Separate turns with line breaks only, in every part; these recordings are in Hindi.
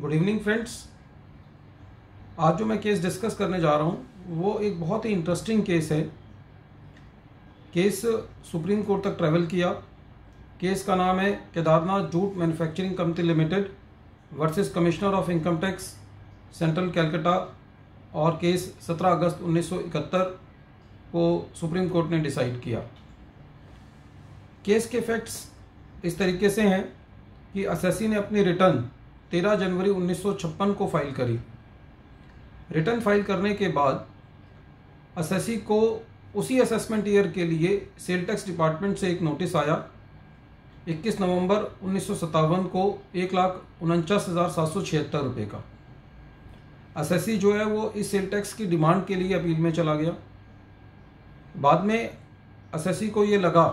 Good evening friends. आज जो मैं केस डिस्कस करने जा रहा हूँ वो एक बहुत ही इंटरेस्टिंग केस है। केस सुप्रीम कोर्ट तक ट्रैवल किया। केस का नाम है Kedarnath jute manufacturing company limited versus commissioner of income tax central Calcutta, और केस 17 अगस्त 1971 को सुप्रीम कोर्ट ने डिसाइड किया। केस के फैक्ट्स इस तरीके से हैं कि असेसी ने अपनी रिटर्न 13 जनवरी 1956 को फाइल करी। रिटर्न फाइल करने के बाद असेसी को उसी असेसमेंट ईयर के लिए सेल टैक्स डिपार्टमेंट से एक नोटिस आया। 21 नवंबर 1957 को 1,49,776 रुपये का। असेसी जो है वो इस सेल टैक्स की डिमांड के लिए अपील में चला गया। बाद में असेसी को ये लगा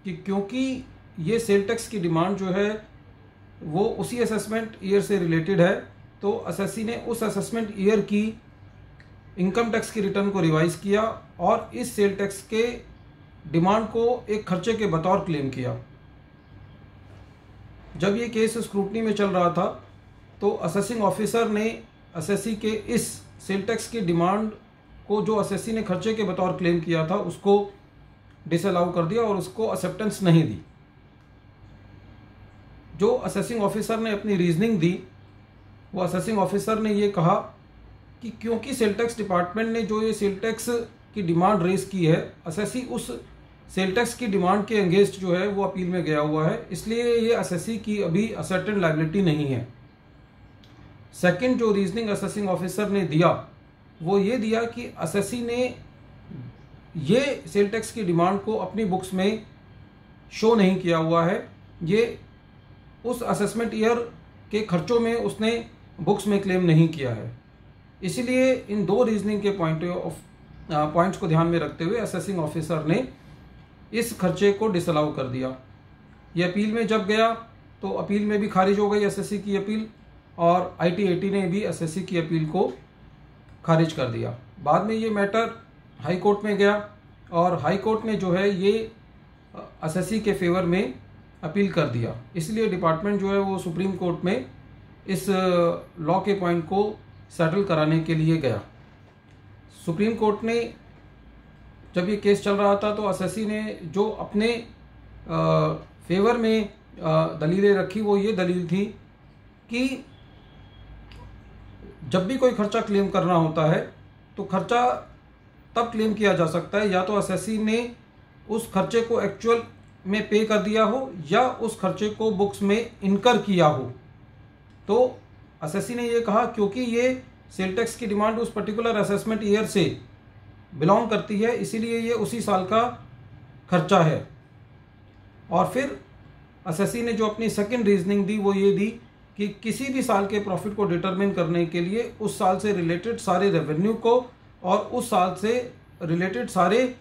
कि क्योंकि ये सेल टैक्स की डिमांड जो है वो उसी असेसमेंट ईयर से रिलेटेड है, तो असेसी ने उस असेसमेंट ईयर की इनकम टैक्स की रिटर्न को रिवाइज किया और इस सेल टैक्स के डिमांड को एक खर्चे के बतौर क्लेम किया। जब ये केस स्क्रूटनी में चल रहा था तो असेसिंग ऑफिसर ने असेसी के इस सेल टैक्स की डिमांड को, जो असेसी ने खर्चे के बतौर क्लेम किया था, उसको डिसअलाउ कर दिया और उसको एक्सेप्टेंस नहीं दी। जो असेसिंग ऑफिसर ने अपनी रीजनिंग दी, वो असेसिंग ऑफिसर ने ये कहा कि क्योंकि सेल टैक्स डिपार्टमेंट ने जो ये सेल टैक्स की डिमांड रेज की है, असेसी उस सेल टैक्स की डिमांड के अगेंस्ट जो है वो अपील में गया हुआ है, इसलिए ये असेसी की अभी असर्टेन लायबिलिटी नहीं है। सेकंड जो रीजनिंग असेसिंग ऑफिसर ने दिया वो ये दिया कि असेसी ने ये सेल टैक्स की डिमांड को अपनी बुक्स में शो नहीं किया हुआ है, ये उस असेसमेंट ईयर के खर्चों में उसने बुक्स में क्लेम नहीं किया है। इसीलिए इन दो रीजनिंग के पॉइंट्स को ध्यान में रखते हुए असेसिंग ऑफिसर ने इस खर्चे को डिसअलाउ कर दिया। ये अपील में जब गया तो अपील में भी खारिज हो गई असेसी की अपील, और ITAT ने भी असेसी की अपील को खारिज कर दिया। बाद में ये मैटर हाई कोर्ट में गया और हाई कोर्ट ने जो है ये असेसी के फेवर में अपील कर दिया। इसलिए डिपार्टमेंट जो है वो सुप्रीम कोर्ट में इस लॉ के पॉइंट को सेटल कराने के लिए गया। सुप्रीम कोर्ट ने जब ये केस चल रहा था तो असेसी ने जो अपने फेवर में दलीलें रखी वो ये दलील थी कि जब भी कोई खर्चा क्लेम करना होता है तो खर्चा तब क्लेम किया जा सकता है या तो असेसी ने उस खर्चे को एक्चुअल में पे कर दिया हो या उस खर्चे को बुक्स में इनकर किया हो। तो असेसी ने ये कहा क्योंकि ये सेल टैक्स की डिमांड उस पर्टिकुलर असेसमेंट ईयर से बिलोंग करती है, इसीलिए ये उसी साल का खर्चा है। और फिर असेसी ने जो अपनी सेकंड रीजनिंग दी वो ये दी कि किसी भी साल के प्रॉफिट को डिटरमिन करने के लिए उस साल से रिलेटेड सारे रेवेन्यू को और उस साल से रिलेटेड सारे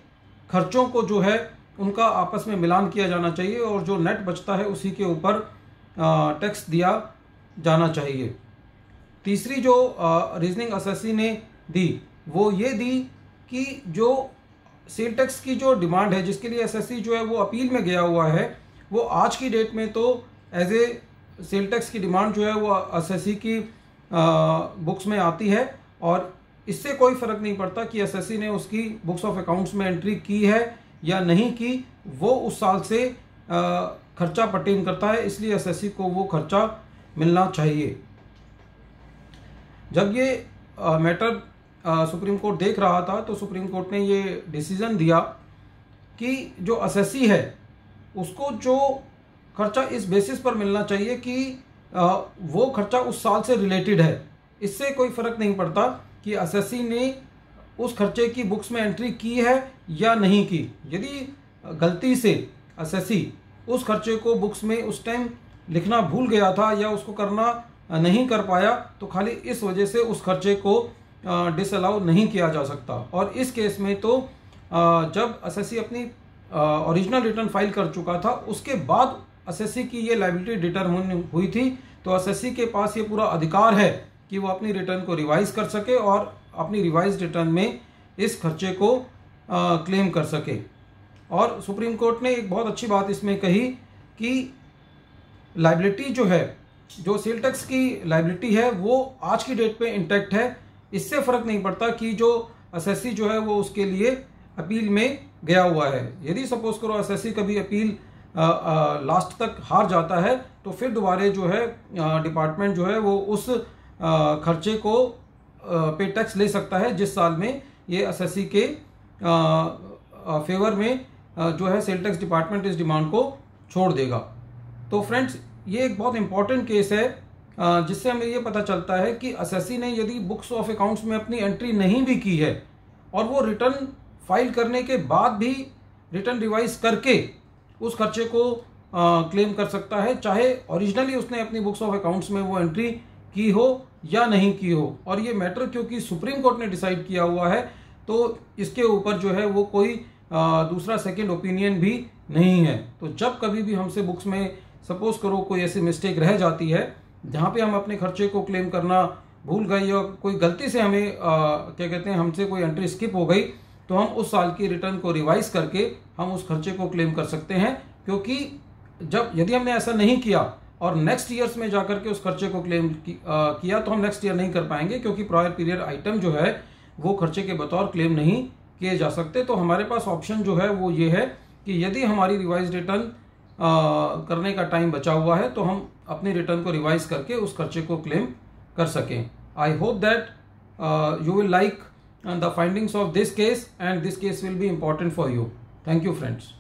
खर्चों को जो है उनका आपस में मिलान किया जाना चाहिए और जो नेट बचता है उसी के ऊपर टैक्स दिया जाना चाहिए। तीसरी जो रीजनिंग असेसी ने दी वो ये दी कि जो सेल टैक्स की जो डिमांड है जिसके लिए असेसी जो है वो अपील में गया हुआ है, वो आज की डेट में तो एज ए सेल टैक्स की डिमांड जो है वो असेसी की बुक्स में आती है और इससे कोई फर्क नहीं पड़ता कि असेसी ने उसकी बुक्स ऑफ अकाउंट्स में एंट्री की है या नहीं की, वो उस साल से खर्चा पर्टेन करता है, इसलिए असेसी को वो खर्चा मिलना चाहिए। जब ये मैटर सुप्रीम कोर्ट देख रहा था तो सुप्रीम कोर्ट ने ये डिसीजन दिया कि जो असेसी है उसको जो खर्चा इस बेसिस पर मिलना चाहिए कि वो खर्चा उस साल से रिलेटेड है। इससे कोई फर्क नहीं पड़ता कि असेसी ने उस खर्चे की बुक्स में एंट्री की है या नहीं की। यदि गलती से असेसी उस खर्चे को बुक्स में उस टाइम लिखना भूल गया था या उसको करना नहीं कर पाया तो खाली इस वजह से उस खर्चे को डिसअलाउ नहीं किया जा सकता। और इस केस में तो जब असेसी अपनी ओरिजिनल रिटर्न फाइल कर चुका था उसके बाद असेसी की ये लायबिलिटी डिटरमिन हुई थी, तो असेसी के पास ये पूरा अधिकार है कि वो अपनी रिटर्न को रिवाइज कर सके और अपनी रिवाइज रिटर्न में इस खर्चे को क्लेम कर सके। और सुप्रीम कोर्ट ने एक बहुत अच्छी बात इसमें कही कि लायबिलिटी जो है जो सेल टैक्स की लायबिलिटी है वो आज की डेट पे इंटैक्ट है। इससे फर्क नहीं पड़ता कि जो असेसी जो है वो उसके लिए अपील में गया हुआ है। यदि सपोज करो असेसी कभी अपील लास्ट तक हार जाता है तो फिर दोबारा जो है डिपार्टमेंट जो है वो उस खर्चे को पे टैक्स ले सकता है जिस साल में ये असेसी के फेवर में जो है सेल टैक्स डिपार्टमेंट इस डिमांड को छोड़ देगा। तो फ्रेंड्स, ये एक बहुत इंपॉर्टेंट केस है जिससे हमें ये पता चलता है कि असेसी ने यदि बुक्स ऑफ अकाउंट्स में अपनी एंट्री नहीं भी की है और वो रिटर्न फाइल करने के बाद भी रिटर्न रिवाइज करके उस खर्चे को क्लेम कर सकता है, चाहे ओरिजिनली उसने अपनी बुक्स ऑफ अकाउंट्स में वो एंट्री की हो या नहीं की हो। और ये मैटर क्योंकि सुप्रीम कोर्ट ने डिसाइड किया हुआ है तो इसके ऊपर जो है वो कोई दूसरा सेकंड ओपिनियन भी नहीं है। तो जब कभी भी हमसे बुक्स में सपोज करो कोई ऐसी मिस्टेक रह जाती है जहाँ पे हम अपने खर्चे को क्लेम करना भूल गए या कोई गलती से हमें क्या कहते हैं हमसे कोई एंट्री स्किप हो गई, तो हम उस साल की रिटर्न को रिवाइज करके हम उस खर्चे को क्लेम कर सकते हैं। क्योंकि यदि हमने ऐसा नहीं किया और नेक्स्ट ईयर्स में जाकर के उस खर्चे को क्लेम किया तो हम नेक्स्ट ईयर नहीं कर पाएंगे, क्योंकि प्रायर पीरियड आइटम जो है वो खर्चे के बतौर क्लेम नहीं किए जा सकते। तो हमारे पास ऑप्शन जो है वो ये है कि यदि हमारी रिवाइज रिटर्न करने का टाइम बचा हुआ है तो हम अपनी रिटर्न को रिवाइज करके उस खर्चे को क्लेम कर सकें। I hope that you will like the findings of this case and this case will be important for you. Thank you friends.